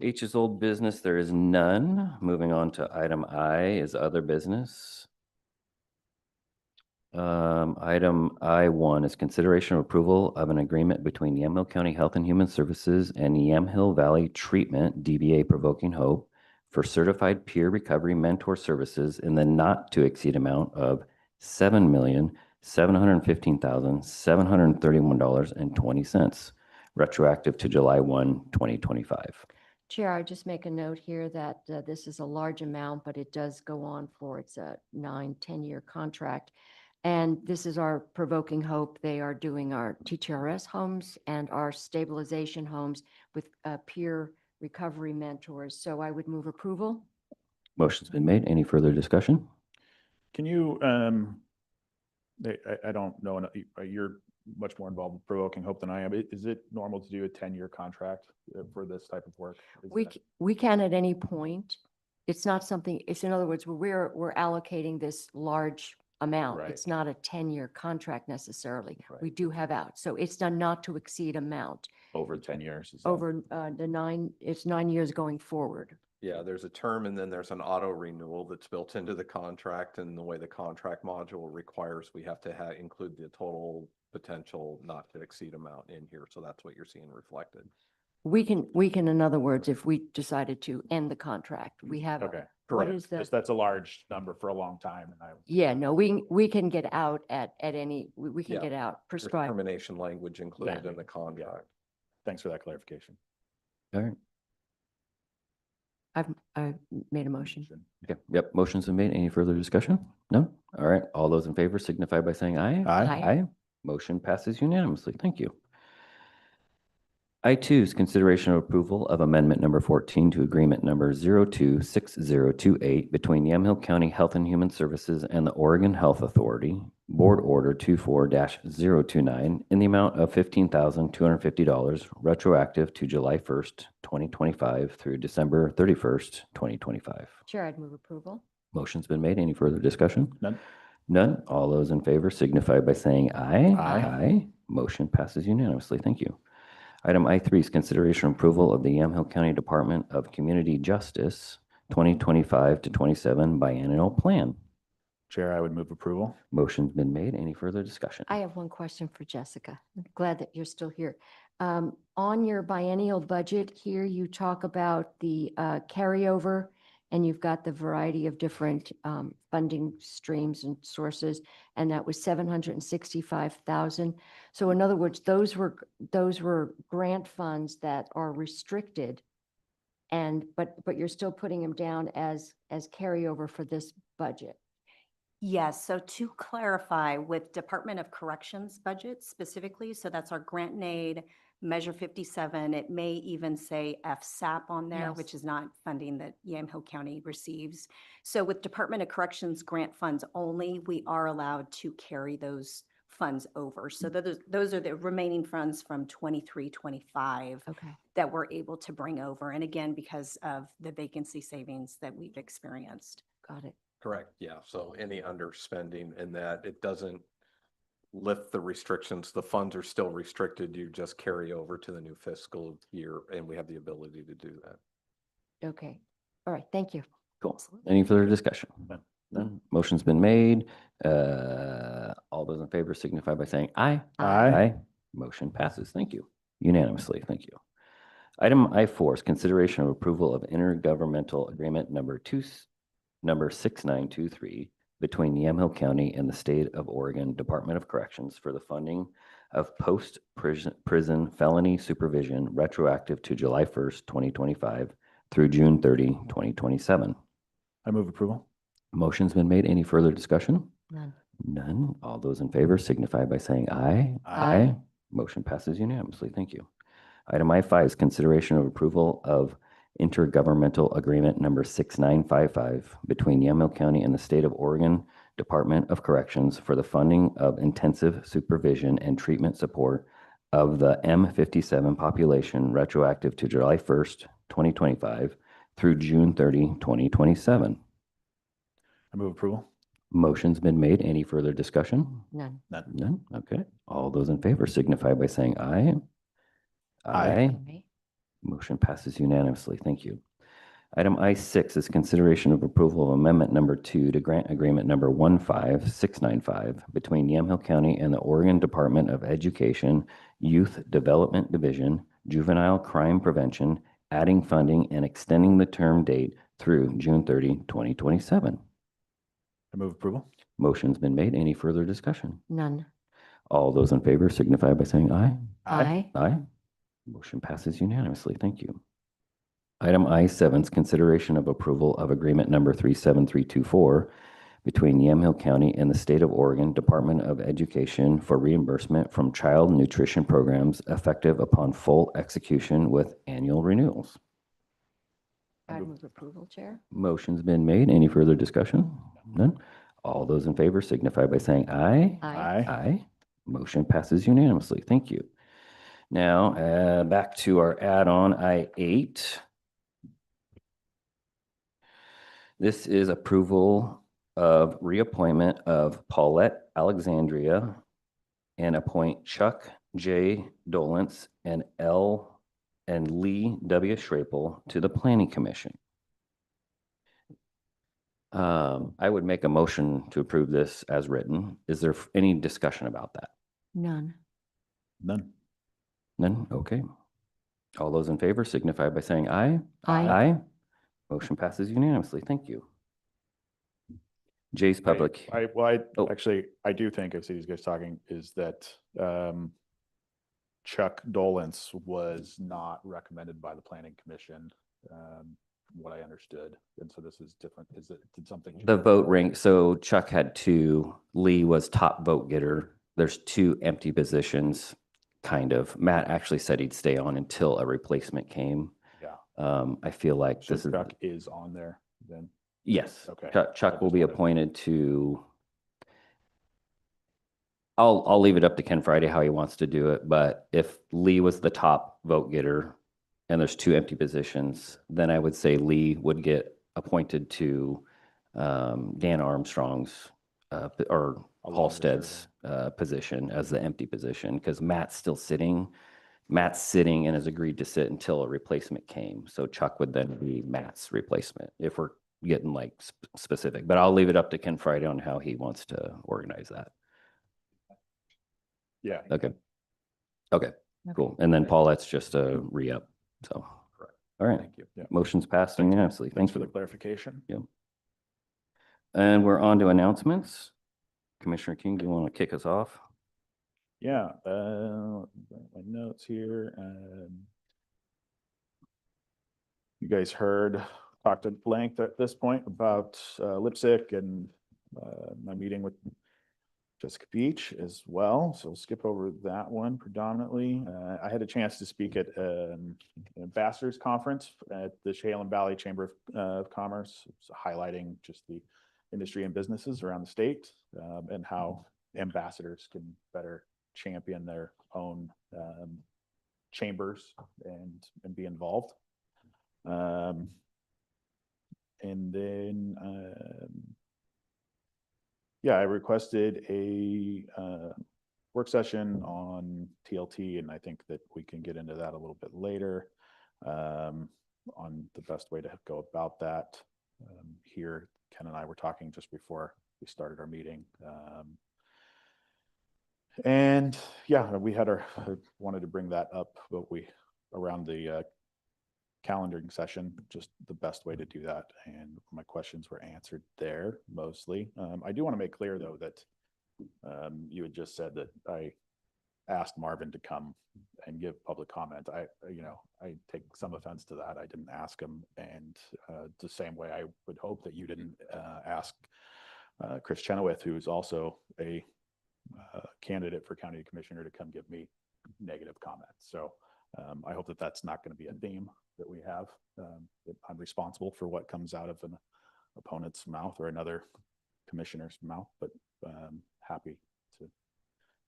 H is old business. There is none. Moving on to item I is other business. Item I1 is consideration of approval of an agreement between Yamhill County Health and Human Services and Yamhill Valley Treatment, DBA Provoking Hope, for certified peer recovery mentor services in the not to exceed amount of $7,715,731.20, retroactive to July 1, 2025. Chair, I just make a note here that this is a large amount, but it does go on for it's a 9-10-year contract. And this is our Provoking Hope. They are doing our TTRS homes and our stabilization homes with peer recovery mentors. So I would move approval. Motion's been made. Any further discussion? Can you, I don't know, you're much more involved with Provoking Hope than I am. Is it normal to do a 10-year contract for this type of work? We can at any point. It's not something, it's in other words, we're allocating this large amount. Right. It's not a 10-year contract necessarily. Right. We do have out. So it's done not to exceed amount Over 10 years? Is that- over it's 9 years going forward. Yeah, there's a term and then there's an auto renewal that's built into the contract, and the way the contract module requires, we have to include the total potential not to exceed amount in here. So that's what you're seeing reflected. we can, in other words, if we decided to end the contract, we have. Okay. What Correct. is the? Just that's a large number for a long time and I. Yeah, no, we can get out at any, we can Yeah. get out There's prescribed. termination language included in the contract. Thanks for that clarification. All right. I made a motion. Okay. Yep. Motion's been made. Any further discussion? No? All right. All those in favor signify by saying aye. Aye. Aye. Motion passes unanimously. Thank you. I2 is consideration of approval of amendment number 14 to agreement number 026028 between Yamhill County Health and Human Services and the Oregon Health Authority, Board Order 24-029, in the amount of $15,250, retroactive to July 1st, 2025 through December 31st, 2025. Chair, I'd move approval. Motion's been made. Any further discussion? None. None. All those in favor signify by saying aye. Aye. Aye. Motion passes unanimously. Thank you. Item I3 is consideration and approval of the Yamhill County Department of Community Justice 2025 to 27 biennial plan. Chair, I would move approval. Motion's been made. Any further discussion? I have one question for Jessica. I'm glad that you're still here. On your biennial budget here, you talk about the carryover, and you've got the variety of different funding streams and sources, and that was 765,000. So in other words, those were grant funds that are restricted, and but you're still putting them down as carryover for this budget. Yes, so to clarify, with Department of Corrections budget specifically, so that's our grant and aid, Measure 57, it may even say FSAP on there, Yes. which is not funding that Yamhill County receives. So with Department of Corrections grant funds only, we are allowed to carry those funds over. So those are the remaining funds from 23-25 Okay. that we're able to bring over. And again, because of the vacancy savings that we've experienced. Got it. Correct, yeah. So any underspending in that, it doesn't lift the restrictions. The funds are still restricted. You just carry over to the new fiscal year, and we have the ability to do that. Okay. All right. Thank you. Cool. Any further discussion? None. None. Motion's been made. All those in favor signify by saying aye. Aye. Motion passes. Thank you. Unanimously. Thank you. Item I4 is consideration of approval of intergovernmental agreement number 6923 between Yamhill County and the State of Oregon Department of Corrections for the funding of post-prison felony supervision retroactive to July 1st, 2025 through June 30, 2027. I move approval. Motion's been made. Any further discussion? None. None. All those in favor signify by saying aye. Aye. Motion passes unanimously. Thank you. Item I5 is consideration of approval of intergovernmental agreement number 6955 between Yamhill County and the State of Oregon Department of Corrections for the funding of intensive supervision and treatment support of the M57 population retroactive to July 1st, 2025 through June 30, 2027. I move approval. Motion's been made. Any further discussion? None. None. None. Okay. All those in favor signify by saying aye. Aye. Okay. Motion passes unanimously. Thank you. Item I6 is consideration of approval of amendment number 2 to grant agreement number 15695 between Yamhill County and the Oregon Department of Education, Youth Development Division, Juvenile Crime Prevention, adding funding and extending the term date through June 30, 2027. I move approval. Motion's been made. Any further discussion? None. All those in favor signify by saying aye. Aye. Aye. Motion passes unanimously. Thank you. Item I7 is consideration of approval of agreement number 37324 between Yamhill County and the State of Oregon Department of Education for reimbursement from child nutrition programs effective upon full execution with annual renewals. I'd move approval, Chair. Motion's been made. Any further discussion? None. All those in favor signify by saying aye. Aye. Aye. Motion passes unanimously. Thank you. Now, back to our add-on I8. This is approval of reappointment of Paulette Alexandria and appoint Chuck J. Dolence and Lee W. Schrapel to the Planning Commission. I would make a motion to approve this as written. Is there any discussion about that? None. None. None? Okay. All those in favor signify by saying aye. Aye. Aye. Motion passes unanimously. Thank you. Jay's public. Oh. Actually, I do think, I see these guys talking, is that Chuck Dolence was not recommended by the planning commission, what I understood. And so this is different. Did something? The vote rank, so Chuck had two, Lee was top vote getter. There's two empty positions, kind of. Matt actually said he'd stay on until a replacement came. Yeah. I feel like So this is, Chuck is on there then? yes. Okay. Chuck will just be wanted- appointed to, I'll leave it up to Ken Friday how he wants to do it, but if Lee was the top vote getter and there's two empty positions, then I would say Lee would get appointed to Dan Armstrong's or A longer Halstead's position as the empty position, because Matt's still sitting. Matt's sitting and has agreed to sit until a replacement came. So Chuck would then be Matt's replacement if we're getting like specific, but I'll leave it up to Ken Friday on how he wants to organize that. Yeah. Okay. Okay, cool. And then Paulette's just a re-up, so. All right, Thank you. Yeah. motion's passed unanimously. Thanks for the clarification. And we're on to announcements. Commissioner King, do you want to kick us off? Yeah, my notes here. You guys talked at length at this point about Lipsick and my meeting with Jessica Beach as well. So we'll skip over that one predominantly. I had a chance to speak at an ambassadors conference at the Chelan Valley Chamber of Commerce, highlighting just the industry and businesses around the state and how ambassadors can better champion their own chambers and be involved. And then, yeah, I requested a work session on TLT, and I think that we can get into that a little bit later on the best way to go about that. Here, Ken and I were talking just before we started our meeting. And yeah, we had I wanted to bring that up, but around the calendaring session, just the best way to do that. And my questions were answered there mostly. I do want to make clear though, that you had just said that I asked Marvin to come and give public comment. I take some offense to that. I didn't ask him. And the same way I would hope that you didn't ask Chris Chenoweth, who's also a candidate for county commissioner, to come give me negative comments. So I hope that that's not going to be a theme that we have. That I'm responsible for what comes out of an opponent's mouth or another commissioner's mouth, but happy to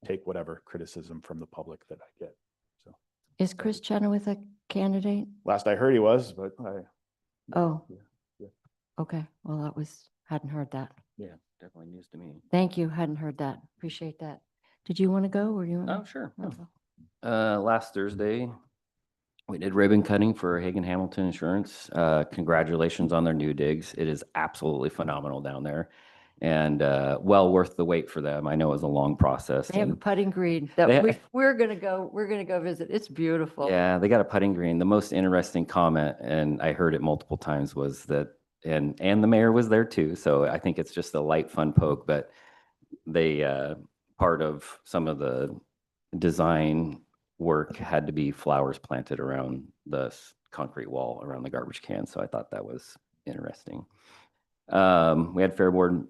take whatever criticism from the public that I get. So Is Chris Chenoweth a candidate? last I heard he was, but Oh. yeah. Okay, well, hadn't heard that. Definitely news to me. Thank you, hadn't heard that. Appreciate that. Did you want to go or you want? Oh, sure. Oh. Last Thursday, we did ribbon cutting for Hagen Hamilton Insurance. Congratulations on their new digs. It is absolutely phenomenal down there, and well worth the wait for them. I know it was a long process. They have a and- putting green They that ha- we're gonna go visit. It's beautiful. Yeah, they got a putting green. The most interesting comment, and I heard it multiple times, was that, and the mayor was there too. So I think it's just a light, fun poke, but they, part of some of the design work had to be flowers planted around the concrete wall around the garbage can. So I thought that was interesting. We had Fair Board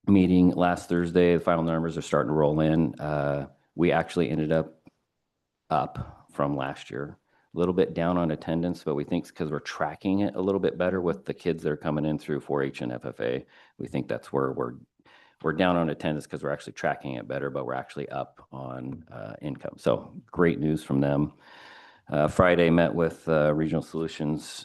meeting last Thursday. The final numbers are starting to roll in. We actually ended up from last year, a little bit down on attendance, but we think it's because we're tracking it a little bit better with the kids that are coming in through 4-H and FFA. We think that's where we're down on attendance because we're actually tracking it better, but we're actually up on income. So great news from them. Friday met with Regional Solutions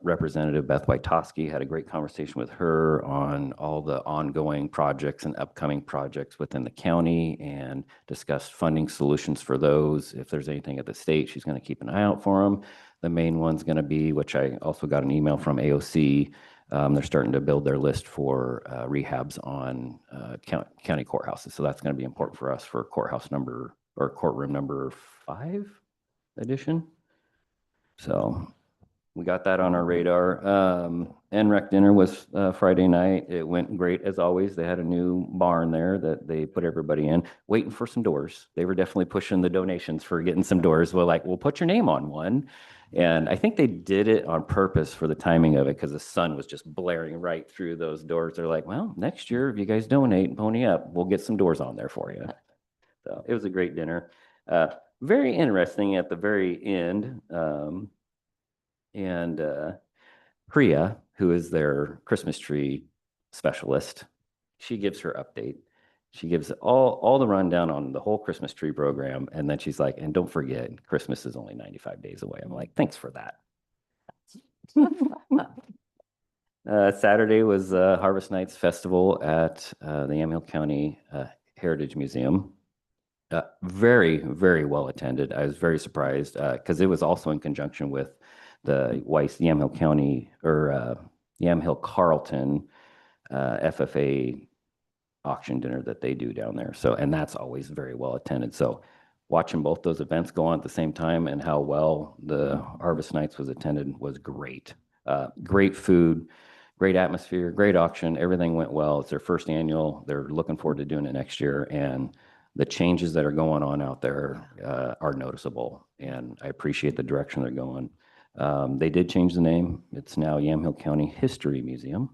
representative Beth Wojtowski, had a great conversation with her on all the ongoing projects and upcoming projects within the county, and discussed funding solutions for those. If there's anything at the state, she's going to keep an eye out for them. The main one's going to be, which I also got an email from AOC, they're starting to build their list for rehabs on county courthouses. So that's going to be important for us for courthouse number, or courtroom number 5. edition. So we got that on our radar. NREC dinner was Friday night. It went great as always. They had a new barn there that they put everybody in, waiting for some doors. They were definitely pushing the donations for getting some doors. Well, like, we'll put your name on one. And I think they did it on purpose for the timing of it because the sun was just blaring right through those doors. They're like, well, next year, if you guys donate and pony up, we'll get some doors on there for you. So it was a great dinner. Very interesting at the very end. And Priya, who is their Christmas tree specialist, she gives her update. She gives all the rundown on the whole Christmas tree program. And then she's like, and don't forget, Christmas is only 95 days away. I'm like, thanks for that. Saturday was Harvest Nights Festival at the Yamhill County Heritage Museum. Very, very well attended. I was very surprised because it was also in conjunction with the Weiss Yamhill County or Yamhill Carlton FFA auction dinner that they do down there. So, and that's always very well attended. So watching both those events go on at the same time and how well the Harvest Nights was attended was great. Great food, great atmosphere, great auction. Everything went well. It's their first annual. They're looking forward to doing it next year. And the changes that are going on out there are noticeable. And I appreciate the direction they're going. They did change the name. It's now Yamhill County History Museum.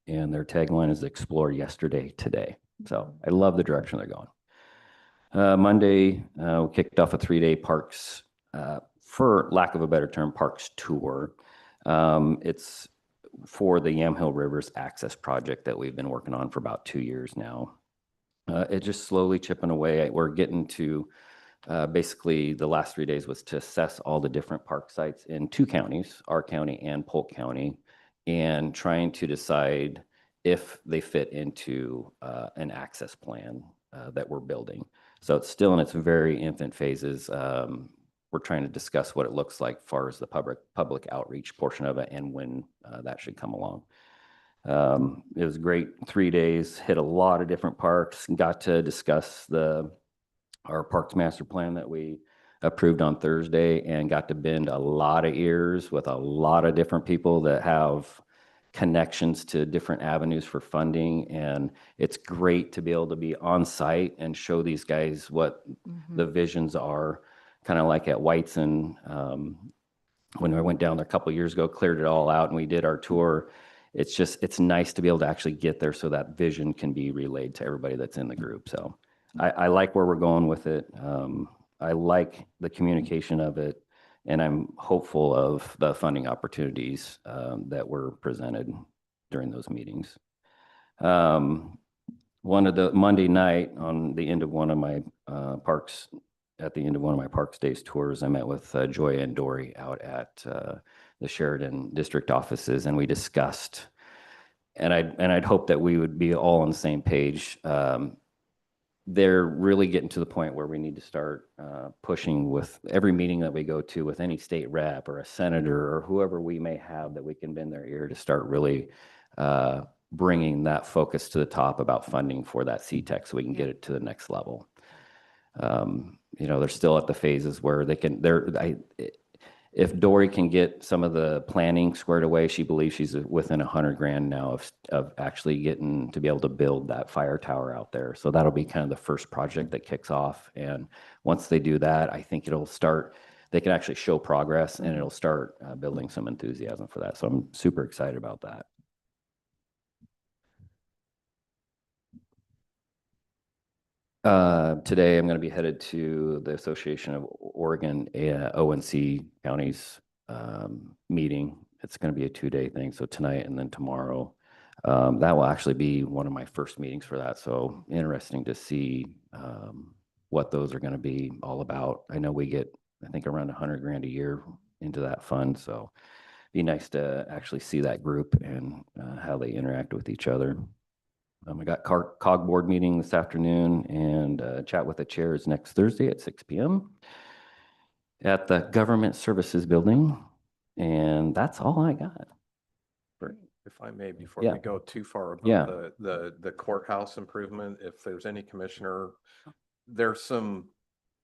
And their tagline is Explore Yesterday, Today. So I love the direction they're going. Monday, we kicked off a 3-day parks, for lack of a better term, parks tour. It's for the Yamhill Rivers Access Project that we've been working on for about 2 years now. It's just slowly chipping away. We're getting to basically the last 3 days was to assess all the different park sites in 2 counties, our county and Polk County, and trying to decide if they fit into an access plan that we're building. So it's still in its very infant phases. We're trying to discuss what it looks like as far as the public outreach portion of it and when that should come along. It was great 3 days, hit a lot of different parks, got to discuss our parks master plan that we approved on Thursday and got to bend a lot of ears with a lot of different people that have connections to different avenues for funding. And it's great to be able to be on site and show these guys what the visions are, kind of like at Whiteson. When I went down there a couple of years ago, cleared it all out and we did our tour. It's nice to be able to actually get there so that vision can be relayed to everybody that's in the group. So I like where we're going with it. I like the communication of it, and I'm hopeful of the funding opportunities that were presented during those meetings. One of the Monday night on the end of one of my parks, at the end of one of my Parks Days tours, I met with Joya and Dory out at the Sheridan district offices, and we discussed, and I'd hope that we would be all on the same page. They're really getting to the point where we need to start pushing with every meeting that we go to with any state rep or a senator or whoever we may have that we can bend their ear to start really bringing that focus to the top about funding for that CTEC so we can get it to the next level. They're still at the phases where they can, if Dory can get some of the planning squared away, she believes she's within $100,000 now of actually getting to be able to build that fire tower out there. So that'll be kind of the first project that kicks off. And once they do that, I think it'll start, they can actually show progress and it'll start building some enthusiasm for that. So I'm super excited about that. Today, I'm going to be headed to the Association of Oregon ONC Counties meeting. It's going to be a 2-day thing. So tonight and then tomorrow. That will actually be one of my first meetings for that. So interesting to see what those are going to be all about. I know we get, I think, around $100,000 a year into that fund. So it'd be nice to actually see that group and how they interact with each other. I got COG board meeting this afternoon, and chat with the chairs next Thursday at 6 p.m. at the Government Services Building. And that's all I got. If I may, before Yeah. we go too far about Yeah. the courthouse improvement, if there's any commissioner, there's some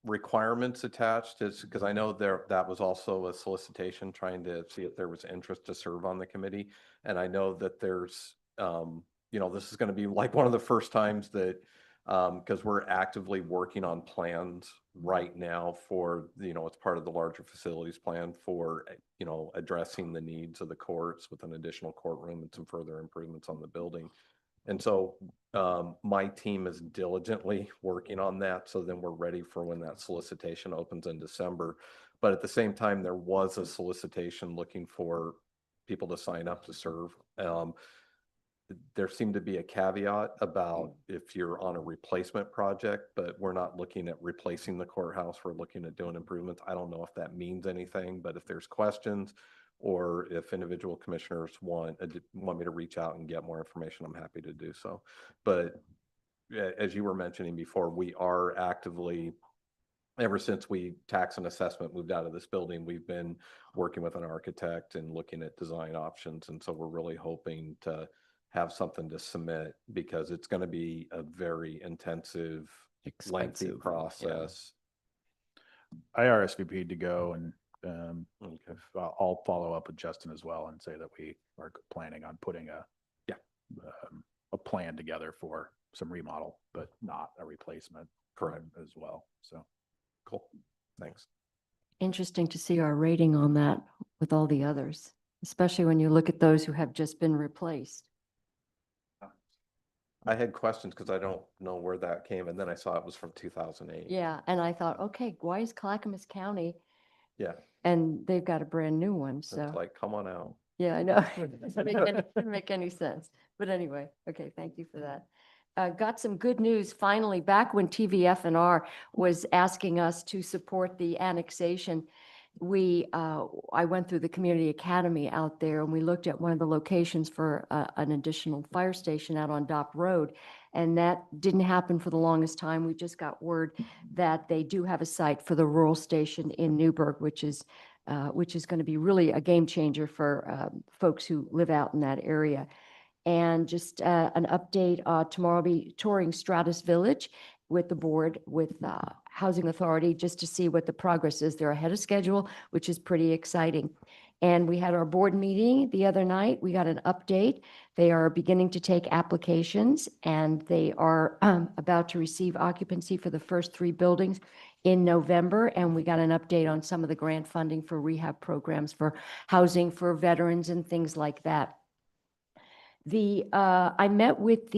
requirements attached is, because I know that was also a solicitation trying to see if there was interest to serve on the committee. And I know that there's, this is going to be like one of the first times that, because we're actively working on plans right now for, it's part of the larger facilities plan for, addressing the needs of the courts with an additional courtroom and some further improvements on the building. And so my team is diligently working on that. So then we're ready for when that solicitation opens in December. But at the same time, there was a solicitation looking for people to sign up to serve. There seemed to be a caveat about if you're on a replacement project, but we're not looking at replacing the courthouse. We're looking at doing improvements. I don't know if that means anything, but if there's questions, or if individual commissioners want me to reach out and get more information, I'm happy to do so. But as you were mentioning before, we are actively, ever since tax and assessment moved out of this building, we've been working with an architect and looking at design options. And so we're really hoping to have something to submit, because it's going to be a very intensive, lengthy Expensive, process. I RSVP'd to go, and I'll follow up with Justin as well and say that we are planning on putting a plan together for some remodel, but not a replacement. Correct. As well. So Cool. Thanks. Interesting to see our rating on that with all the others, especially when you look at those who have just been replaced. I had questions because I don't know where that came, and then I saw it was from 2008. Yeah, and I thought, okay, why is Clackamas County? Yeah. And they've got a brand new one, It's so, like, come on out. yeah, I know. Doesn't make any sense. But anyway, okay, thank you for that. Got some good news finally, back when TVFNR was asking us to support the annexation. I went through the community academy out there, and we looked at one of the locations for an additional fire station out on Dock Road. And that didn't happen for the longest time. We just got word that they do have a site for the rural station in Newburgh, which is going to be really a game changer for folks who live out in that area. And just an update, tomorrow I'll be touring Stratus Village with the board, with Housing Authority, just to see what the progress is. They're ahead of schedule, which is pretty exciting. And we had our board meeting the other night. We got an update. They are beginning to take applications, and they are about to receive occupancy for the first 3 buildings in November. And we got an update on some of the grant funding for rehab programs for housing for veterans and things like that. I met with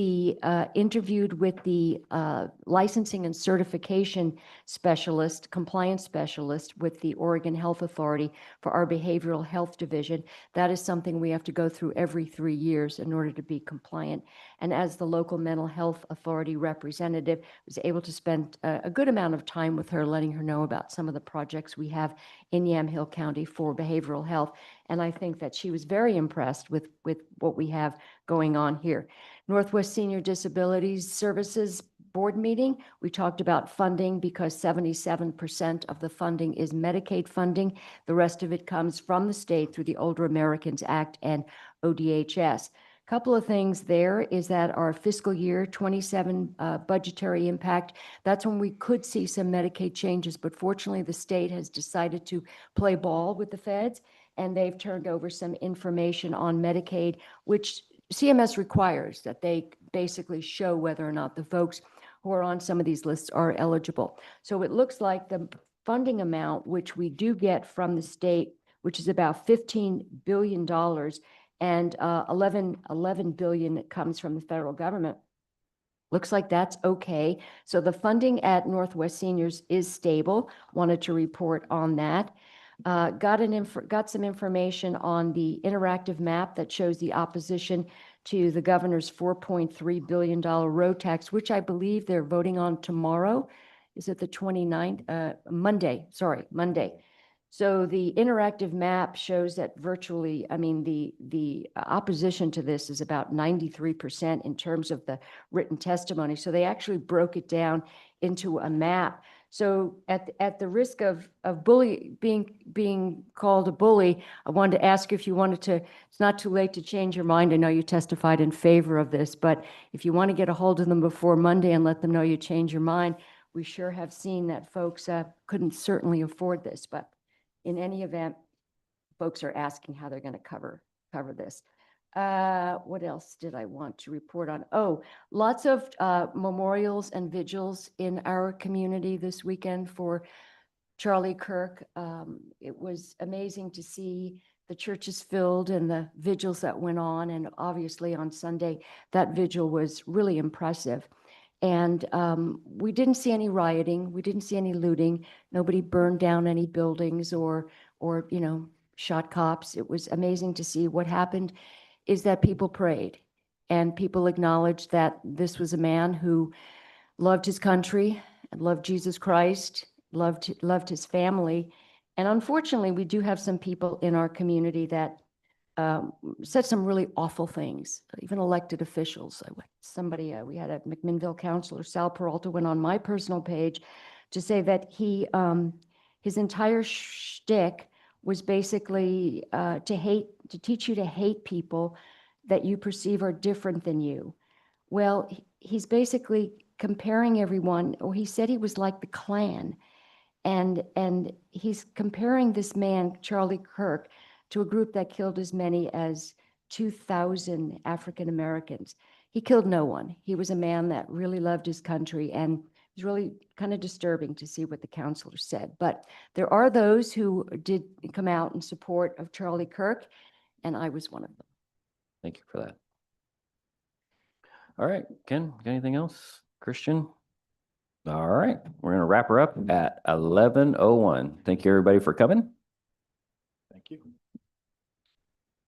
interviewed with the licensing and certification specialist, compliance specialist with the Oregon Health Authority for our behavioral health division. That is something we have to go through every 3 years in order to be compliant. And as the local mental health authority representative, I was able to spend a good amount of time with her, letting her know about some of the projects we have in Yamhill County for behavioral health. And I think that she was very impressed with what we have going on here. Northwest Senior Disabilities Services Board meeting, we talked about funding, because 77% of the funding is Medicaid funding. The rest of it comes from the state through the Older Americans Act and ODHS. Couple of things there is that our fiscal year 27 budgetary impact, that's when we could see some Medicaid changes, but fortunately the state has decided to play ball with the feds, and they've turned over some information on Medicaid, which CMS requires that they basically show whether or not the folks who are on some of these lists are eligible. So it looks like the funding amount, which we do get from the state, which is about $15 billion, and 11 billion that comes from the federal government. Looks like that's okay. So the funding at Northwest Seniors is stable. Wanted to report on that. Got some information on the interactive map that shows the opposition to the governor's $4.3 billion road tax, which I believe they're voting on tomorrow. Is it the 29th? Monday. So the interactive map shows that virtually, I mean, the opposition to this is about 93% in terms of the written testimony. So they actually broke it down into a map. So at the risk of being called a bully, I wanted to ask if you wanted to, it's not too late to change your mind. I know you testified in favor of this, but if you want to get a hold of them before Monday and let them know you change your mind, we sure have seen that folks couldn't certainly afford this, but in any event, folks are asking how they're going to cover this. What else did I want to report on? Oh, lots of memorials and vigils in our community this weekend for Charlie Kirk. It was amazing to see the churches filled and the vigils that went on. And obviously on Sunday, that vigil was really impressive. And we didn't see any rioting. We didn't see any looting. Nobody burned down any buildings or shot cops. It was amazing to see. What happened is that people prayed and people acknowledged that this was a man who loved his country, loved Jesus Christ, loved his family. And unfortunately, we do have some people in our community that said some really awful things, even elected officials. We had a McMinnville councilor, Sal Peralta, went on my personal page to say that his entire shtick was basically to teach you to hate people that you perceive are different than you. Well, he's basically comparing everyone, or he said he was like the Klan. And he's comparing this man, Charlie Kirk, to a group that killed as many as 2,000 African Americans. He killed no one. He was a man that really loved his country, and it was really kind of disturbing to see what the counselor said. But there are those who did come out in support of Charlie Kirk, and I was one of them. Thank you for that. All right, Ken, got anything else? Christian? All right, we're going to wrap her up at 11:01. Thank you, everybody, for coming. Thank you.